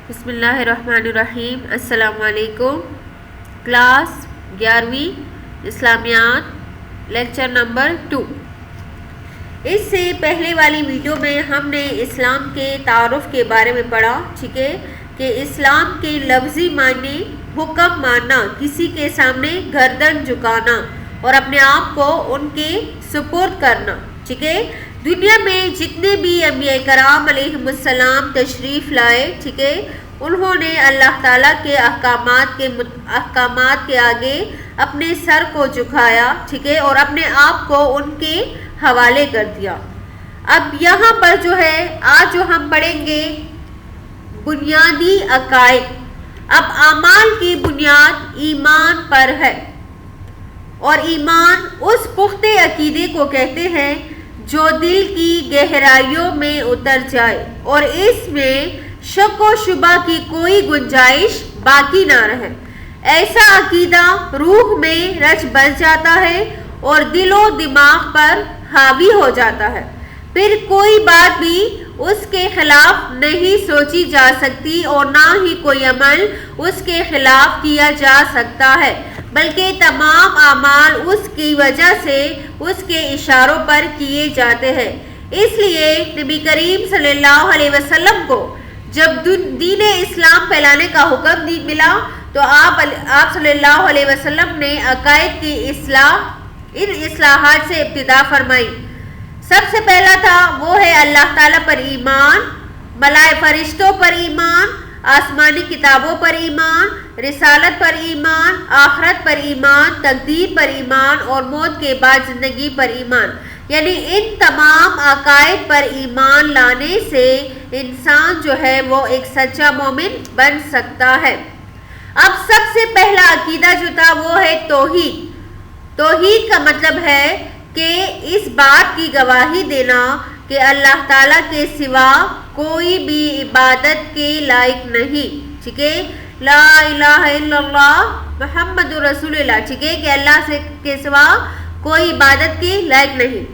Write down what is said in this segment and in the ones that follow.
بسم اللہ الرحمن الرحیم۔ السلام علیکم۔ کلاس 11ویں اسلامیات لیکچر نمبر 2۔ اس سے پہلے والی ویڈیو میں ہم نے اسلام کے تعارف کے بارے میں پڑھا، ٹھیک ہے، کہ اسلام کے لفظی معنی حکم ماننا، کسی کے سامنے گردن جھکانا اور اپنے آپ کو ان کے سپرد کرنا، ٹھیک ہے۔ دنیا میں جتنے بھی انبیاء کرام علیہم السلام تشریف لائے، ٹھیک ہے، انہوں نے اللہ تعالیٰ کے احکامات کے آگے اپنے سر کو جھکایا، ٹھیک ہے، اور اپنے آپ کو ان کے حوالے کر دیا۔ اب یہاں پر جو ہے آج جو ہم پڑھیں گے بنیادی عقائد۔ اب اعمال کی بنیاد ایمان پر ہے، اور ایمان اس پختہ عقیدے کو کہتے ہیں جو دل کی گہرائیوں میں اتر جائے اور اس میں شک و شبہ کی کوئی گنجائش باقی نہ رہے۔ ایسا عقیدہ روح میں رچ بس جاتا ہے اور دل و دماغ پر حاوی ہو جاتا ہے۔ پھر کوئی بات بھی اس کے خلاف نہیں سوچی جا سکتی اور نہ ہی کوئی عمل اس کے خلاف کیا جا سکتا ہے، بلکہ تمام اعمال اس کی وجہ سے اس کے اشاروں پر کیے جاتے ہیں۔ اس لیے نبی کریم صلی اللہ علیہ وسلم کو جب دین اسلام پھیلانے کا حکم ملا تو آپ صلی اللہ علیہ وسلم نے عقائد کی اصلاحات سے ابتدا فرمائی۔ سب سے پہلا تھا وہ ہے اللہ تعالیٰ پر ایمان، فرشتوں پر ایمان، آسمانی کتابوں پر ایمان، رسالت پر ایمان، آخرت پر ایمان، تقدیر پر ایمان اور موت کے بعد زندگی پر ایمان۔ یعنی ان تمام عقائد پر ایمان لانے سے انسان جو ہے وہ ایک سچا مومن بن سکتا ہے۔ اب سب سے پہلا عقیدہ جو تھا وہ ہے توحید۔ توحید کا مطلب ہے کہ اس بات کی گواہی دینا کہ اللہ تعالیٰ کے سوا کوئی بھی عبادت کے لائق نہیں، ٹھیک ہے، لا الہ الا اللہ محمد رسول اللہ، ٹھیک ہے، کہ اللہ کے سوا کوئی عبادت کے لائق نہیں۔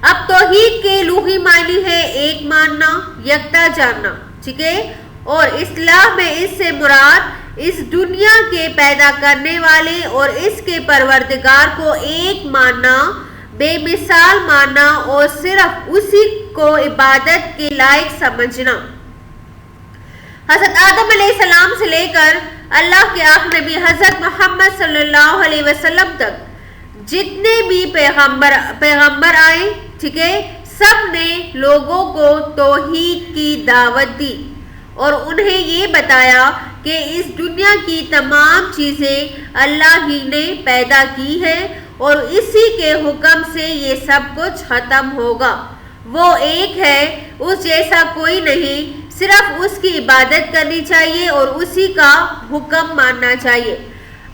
اب توحید کے لغوی معنی ہے ایک ماننا، یکتا جاننا، ٹھیک ہے، اور اصطلاح میں اس سے مراد اس دنیا کے پیدا کرنے والے اور اس کے پروردگار کو ایک ماننا، بے مثال ماننا اور صرف اسی کو عبادت کے لائق سمجھنا۔ حضرت آدم علیہ السلام سے لے کر اللہ کے آخری نبی حضرت محمد صلی اللہ علیہ وسلم تک جتنے بھی پیغمبر آئے، ٹھیک ہے، سب نے لوگوں کو توحید کی دعوت دی اور انہیں یہ بتایا کہ اس دنیا کی تمام چیزیں اللہ ہی نے پیدا کی ہے اور اسی کے حکم سے یہ سب کچھ ختم ہوگا۔ وہ ایک ہے، اس جیسا کوئی نہیں، صرف اس کی عبادت کرنی چاہیے اور اسی کا حکم ماننا چاہیے۔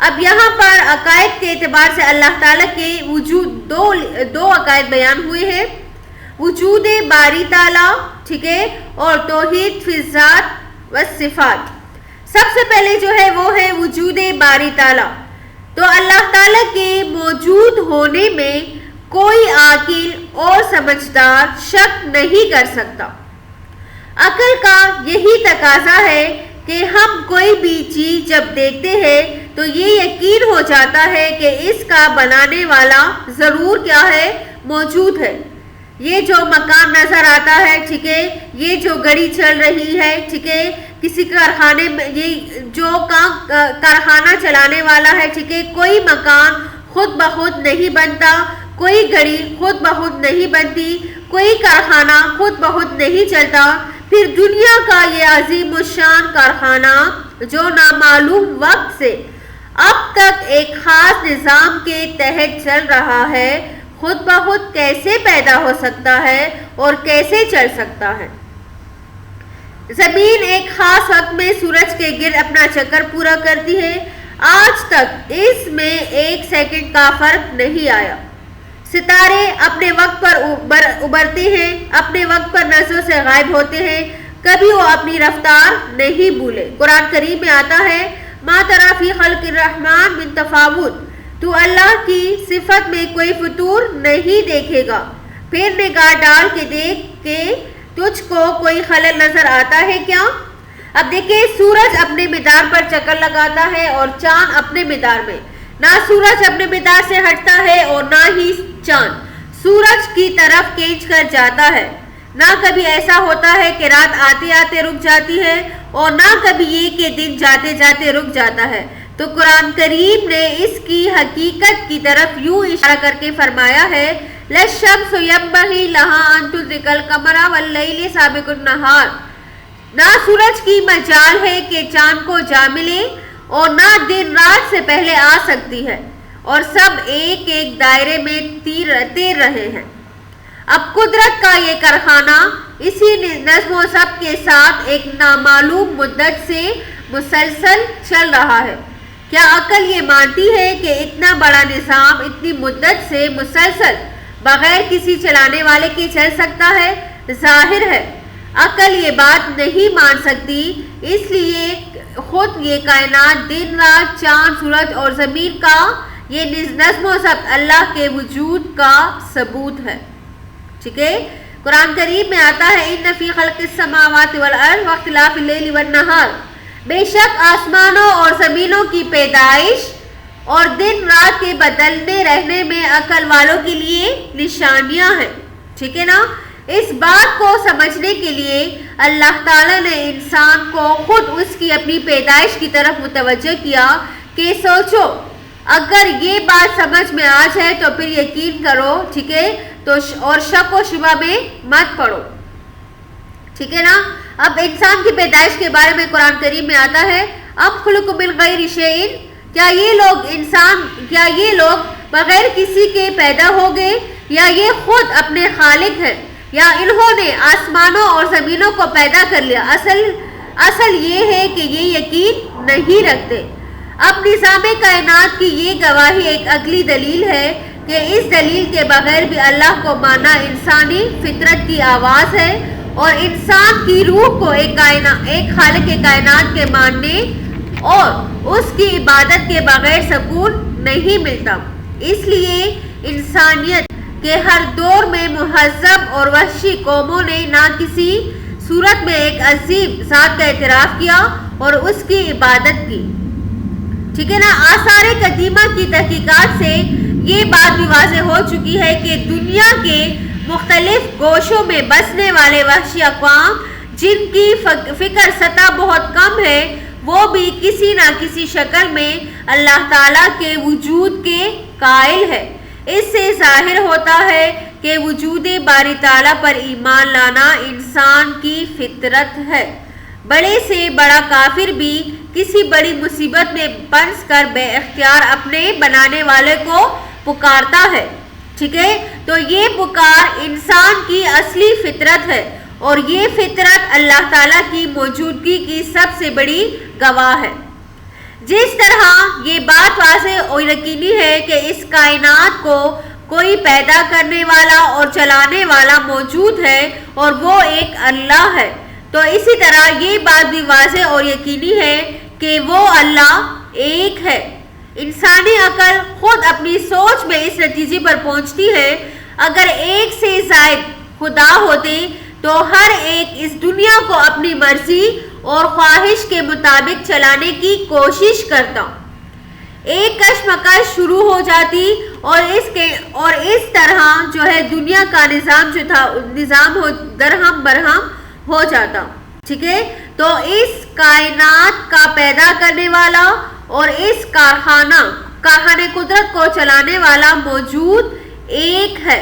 اب یہاں پر عقائد کے اعتبار سے اللہ تعالیٰ کے وجود دو عقائد بیان ہوئے ہیں، وجود باری تعالیٰ، ٹھیک ہے، اور توحید فی الذات و صفات۔ سب سے پہلے جو ہے وہ ہے وجود باری تعالیٰ۔ تو اللہ تعالیٰ کے موجود ہونے میں کوئی عاقل اور سمجھدار شک نہیں کر سکتا۔ عقل کا یہی تقاضا ہے کہ ہم کوئی بھی چیز جب دیکھتے ہیں تو یہ یقین ہو جاتا ہے کہ اس کا بنانے والا ضرور کیا ہے، موجود ہے۔ یہ جو مکان نظر آتا ہے، ٹھیک ہے، یہ جو گاڑی چل رہی ہے، ٹھیک ہے، کسی کارخانے میں یہ جو کارخانہ چلانے والا ہے، ٹھیک ہے، کوئی مکان خود بخود نہیں بنتا، کوئی گاڑی خود بخود نہیں بنتی، کوئی کارخانہ خود بخود نہیں چلتا۔ پھر دنیا کا یہ عظیم الشان کارخانہ جو نامعلوم وقت سے اب تک ایک خاص نظام کے تحت چل رہا ہے، خود بخود کیسے پیدا ہو سکتا ہے اور کیسے چل سکتا ہے؟ زمین ایک خاص وقت میں سورج کے گرد اپنا چکر پورا کرتی ہے، آج تک اس میں ایک سیکنڈ کا فرق نہیں آیا۔ ستارے اپنے وقت پر ابھرتے ہیں، اپنے وقت پر نظروں سے غائب ہوتے ہیں، کبھی وہ اپنی رفتار نہیں بھولے۔ قرآن کریم میں آتا ہے ما تری فی خلق الرحمن من تفاوت، تو اللہ کی صفت میں کوئی فطور نہیں دیکھے گا، پھر نگاہ ڈال کے دیکھ کہ تجھ کو کوئی خلل نظر آتا ہے کیا؟ اب دیکھیں سورج اپنے مدار پر چکر لگاتا ہے اور چاند اپنے مدار میں. نہ سورج اپنے مدار سے ہٹتا ہے اور نہ ہی چاند سورج کی طرف کھینچ کر جاتا ہے. نہ کبھی ایسا ہوتا ہے کہ رات آتے آتے رک جاتی ہے اور نہ کبھی یہ کہ دن جاتے جاتے رک جاتا ہے. تو قرآن کریم نے اس کی حقیقت کی طرف یوں اشارہ کر کے فرمایا ہے لَلشَّمْسُ يَنبَغِي لَهَا أَن تُدْرِكَ الْقَمَرَ وَاللَّيْلِ سَابِقُ النَّهَارِ. نہ سورج کی مجال ہے کہ چاند کو جا ملے اور نہ دن رات سے پہلے آ سکتی ہے اور سب ایک ایک دائرے میں تیر رہے ہیں. اب قدرت کا یہ کارخانہ اسی نظم و ضبط کے ساتھ ایک نامعلوم مدت سے مسلسل چل رہا ہے. کیا عقل یہ مانتی ہے کہ اتنا بڑا نظام اتنی مدت سے مسلسل بغیر کسی چلانے والے کے چل سکتا ہے؟ ظاہر ہے عقل یہ بات نہیں مان سکتی. اس لیے خود یہ کائنات دن رات چاند سورج اور زمین کا یہ نظم و ضبط اللہ کے وجود کا ثبوت ہے. ٹھیک ہے. قرآن کریم میں آتا ہے ان فی خلق السماوات والارض واختلاف اللیل والنہار. بے شک آسمانوں اور زمینوں کی پیدائش اور دن رات کے بدلتے رہنے میں عقل والوں کے لیے نشانیاں ہیں. ٹھیک ہے نا. اس بات کو سمجھنے کے لیے اللہ تعالیٰ نے انسان کو خود اس کی اپنی پیدائش کی طرف متوجہ کیا کہ سوچو اگر یہ بات سمجھ میں آ جائے تو پھر یقین کرو. ٹھیک ہے. تو اور شک و شبہ میں مت پڑو. ٹھیک ہے نا. اب انسان کی پیدائش کے بارے میں قرآن کریم میں آتا ہے ام خلق من غیر شیء. کیا یہ لوگ بغیر کسی کے پیدا ہو گئے یا یہ خود اپنے خالق ہیں یا انہوں نے آسمانوں اور زمینوں کو پیدا کر لیا؟ اصل یہ ہے کہ یہ یقین نہیں رکھتے. اب نظام کائنات کی یہ گواہی ایک عقلی دلیل ہے کہ اس دلیل کے بغیر بھی اللہ کو ماننا انسانی فطرت کی آواز ہے اور انسان کی روح کو ایک خالق کائنات کے ماننے اور اس کی عبادت کے بغیر سکون نہیں ملتا. اس لیے انسانیت کے ہر دور میں مہذب اور وحشی قوموں نے نہ کسی صورت میں ایک عظیم ذات کا اعتراف کیا اور اس کی عبادت کی. ٹھیک ہے نا. آثار قدیمہ کی تحقیقات سے یہ بات بھی واضح ہو چکی ہے کہ دنیا کے مختلف گوشوں میں بسنے والے وحشی اقوام جن کی فکر سطح بہت کم ہے وہ بھی کسی نہ کسی شکل میں اللہ تعالیٰ کے وجود کے قائل ہے. اس سے ظاہر ہوتا ہے کہ وجود باری تعالیٰ پر ایمان لانا انسان کی فطرت ہے. بڑے سے بڑا کافر بھی کسی بڑی مصیبت میں پھنس کر بے اختیار اپنے بنانے والے کو پکارتا ہے. ٹھیک ہے. تو یہ پکار انسان کی اصلی فطرت ہے اور یہ فطرت اللہ تعالیٰ کی موجودگی کی سب سے بڑی گواہ ہے. جس طرح یہ بات واضح اور یقینی ہے کہ اس کائنات کو کوئی پیدا کرنے والا اور چلانے والا موجود ہے اور وہ ایک اللہ ہے، تو اسی طرح یہ بات بھی واضح اور یقینی ہے کہ وہ اللہ ایک ہے. انسانی عقل خود اپنی سوچ میں اس نتیجے پر پہنچتی ہے اگر ایک سے زائد خدا ہوتے تو ہر ایک اس دنیا کو اپنی مرضی اور خواہش کے مطابق چلانے کی کوشش کرتا. ایک کشمکش شروع ہو جاتی اور اس طرح جو ہے دنیا کا نظام درہم برہم ہو جاتا. ٹھیک ہے. تو اس کائنات کا پیدا کرنے والا اور اس کارخانے قدرت کو چلانے والا موجود ایک ہے.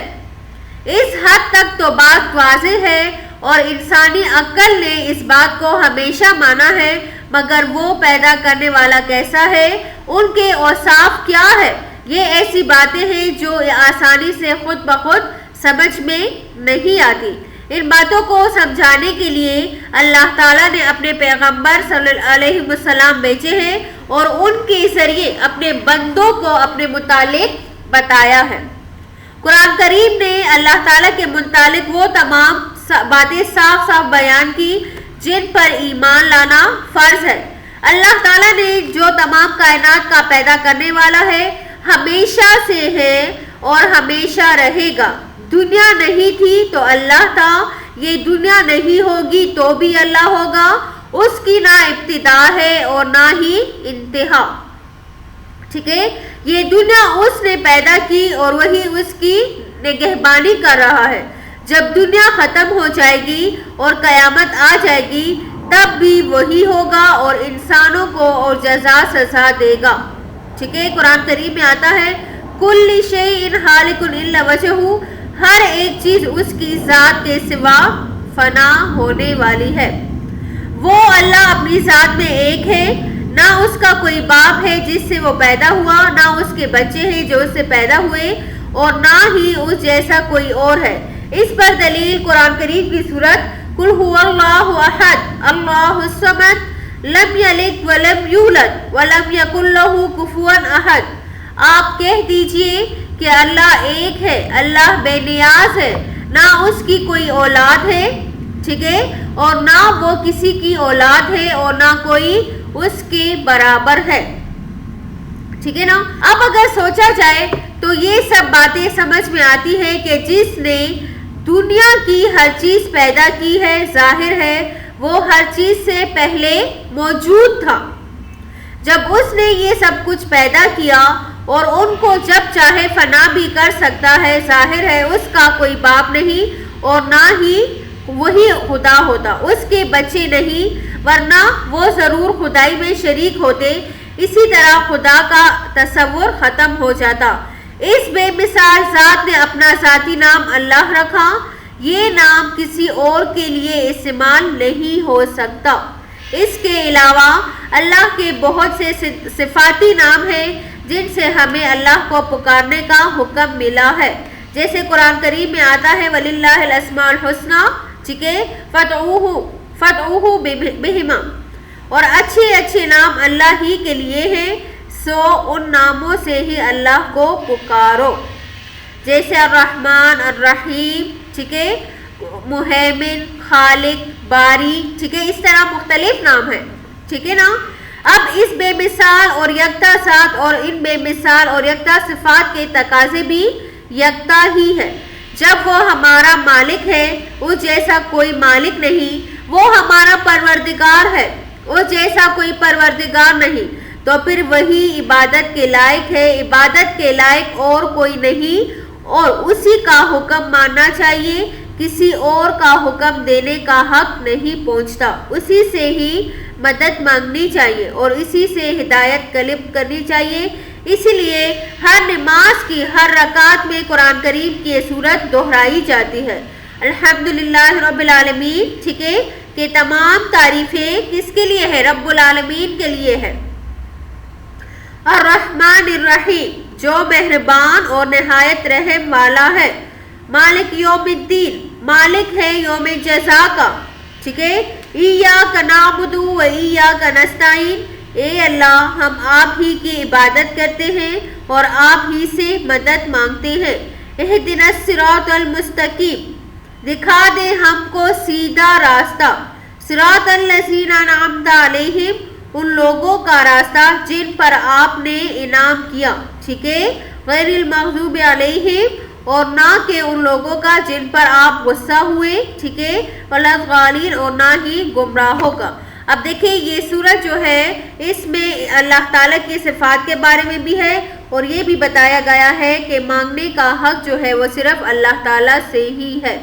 اس حد تک تو بات واضح ہے اور انسانی عقل نے اس بات کو ہمیشہ مانا ہے، مگر وہ پیدا کرنے والا کیسا ہے، ان کے اوصاف کیا ہے، یہ ایسی باتیں ہیں جو آسانی سے خود بخود سمجھ میں نہیں آتی. ان باتوں کو سمجھانے کے لیے اللہ تعالیٰ نے اپنے پیغمبر صلی اللہ علیہ وسلم بھیجے ہیں اور ان کے ذریعے اپنے بندوں کو اپنے متعلق بتایا ہے. قرآن کریم نے اللہ تعالیٰ کے متعلق وہ تمام باتیں صاف صاف بیان کی جن پر ایمان لانا فرض ہے. اللہ تعالیٰ نے جو تمام کائنات کا پیدا کرنے والا ہے، ہمیشہ سے ہے اور ہمیشہ رہے گا. دنیا نہیں تھی تو اللہ تھا، یہ دنیا نہیں ہوگی تو بھی اللہ ہوگا، اس کی نہ ابتدا ہے اور نہ ہی انتہا. ٹھیک ہے، یہ دنیا اس نے پیدا کی اور وہی اس کی نگہبانی کر رہا ہے. جب دنیا ختم ہو جائے گی اور قیامت آ جائے گی تب بھی وہی ہوگا اور انسانوں کو اور جزا سزا دے گا. ٹھیک ہے، قرآن کریم میں آتا ہے کل شیء ہالک الا وجہہ، ہر ایک چیز اس کی ذات کے سوا فنا ہونے والی ہے. وہ اللہ اپنی ذات میں ایک ہے، نہ اس کا کوئی باپ ہے جس سے وہ پیدا ہوا، نہ اس کے بچے ہیں جو اس سے پیدا ہوئے، اور نہ ہی اس جیسا کوئی اور ہے. اس پر دلیل قرآن کریم کی سورت قل هو اللہ احد اللہ الصمد لم یلد ولم یولد ولم یکن لہ کفوا احد. آپ کہہ دیجئے کہ اللہ ایک ہے، اللہ بے نیاز ہے، نہ اس کی کوئی اولاد ہے. ٹھیک ہے، اور نہ وہ کسی کی اولاد ہے اور نہ کوئی اس کے برابر ہے. ٹھیک ہے نا. اب اگر سوچا جائے تو یہ سب باتیں سمجھ میں آتی ہے کہ جس نے دنیا کی ہر چیز پیدا کی ہے، ظاہر ہے وہ ہر چیز سے پہلے موجود تھا. جب اس نے یہ سب کچھ پیدا کیا اور ان کو جب چاہے فنا بھی کر سکتا ہے، ظاہر ہے اس کا کوئی باپ نہیں اور نہ ہی وہی خدا ہوتا، اس کے بچے نہیں، ورنہ وہ ضرور خدائی میں شریک ہوتے. اسی طرح خدا کا تصور ختم ہو جاتا. اس بے مثال ذات نے اپنا ذاتی نام اللہ رکھا. یہ نام کسی اور کے لیے استعمال نہیں ہو سکتا. اس کے علاوہ اللہ کے بہت سے صفاتی نام ہیں جن سے ہمیں اللہ کو پکارنے کا حکم ملا ہے. جیسے قرآن کریم میں آتا ہے وَلِلَّهِ الْأَسْمَاءُ الْحُسْنَى، ٹھیک ہے، فَادْعُوهُ بِهِمَا، اور اچھے اچھے نام اللہ ہی کے لیے ہیں، سو ان ناموں سے ہی اللہ کو پکارو. جیسے الرحمن، الرحیم، ٹھیک ہے، مہیمن، خالق، باری، ٹھیک ہے، اس طرح مختلف نام ہیں. ٹھیک ہے نا. اب اس بے مثال اور یکتا ذات اور ان بے مثال اور یکتا صفات کے تقاضے بھی یکتا ہی ہے. جب وہ ہمارا مالک ہے، اس جیسا کوئی مالک نہیں. وہ ہمارا پروردگار ہے، اس جیسا کوئی پروردگار نہیں. تو پھر وہی عبادت کے لائق ہے، عبادت کے لائق اور کوئی نہیں، اور اسی کا حکم ماننا چاہیے. کسی اور کا حکم دینے کا حق نہیں پہنچتا. اسی سے ہی مدد مانگنی چاہیے اور اسی سے ہدایت طلب کرنی چاہیے. اسی لیے ہر نماز کی ہر رکعت میں قرآن کریم کی یہ سورت دہرائی جاتی ہے. الحمدللہ رب العالمین، ٹھیک ہے، کہ تمام تعریفیں کس کے لیے ہے؟ رب العالمین کے لیے ہے. الرحمن الرحیم، جو مہربان اور نہایت رحم والا ہے. مالک یوم الدین، مالک ہے یوم جزا کا. ٹھیک ہے. ایاک نعبد و ایاک نستعین، اے اللہ ہم آپ ہی کی عبادت کرتے ہیں اور آپ ہی سے مدد مانگتے ہیں. اہدنا الصراط المستقیم، دکھا دے ہم کو سیدھا راستہ. صراط الذین انعمت علیہم، ان لوگوں کا راستہ جن پر آپ نے انعام کیا. ٹھیک ہے. غیر المغضوب علیہم، اور نہ کہ ان لوگوں کا جن پر آپ غصہ ہوئے. ٹھیک ہے. ولا الضالین، اور نہ ہی گمراہوں کا. اب دیکھیں یہ سورت جو ہے اس میں اللہ تعالیٰ کی صفات کے بارے میں بھی ہے اور یہ بھی بتایا گیا ہے کہ مانگنے کا حق جو ہے وہ صرف اللہ تعالیٰ سے ہی ہے.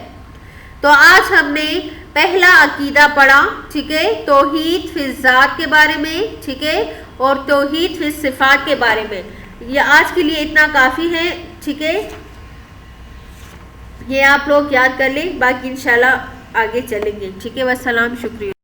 تو آج ہم نے پہلا عقیدہ پڑھا. ٹھیک ہے. توحید فی الذات کے بارے میں، ٹھیک ہے، اور توحید فی الصفات کے بارے میں. یہ آج کے لیے اتنا کافی ہے. ٹھیک ہے. یہ آپ لوگ یاد کر لیں، باقی انشاءاللہ آگے چلیں گے. ٹھیک ہے. والسلام، شکریہ.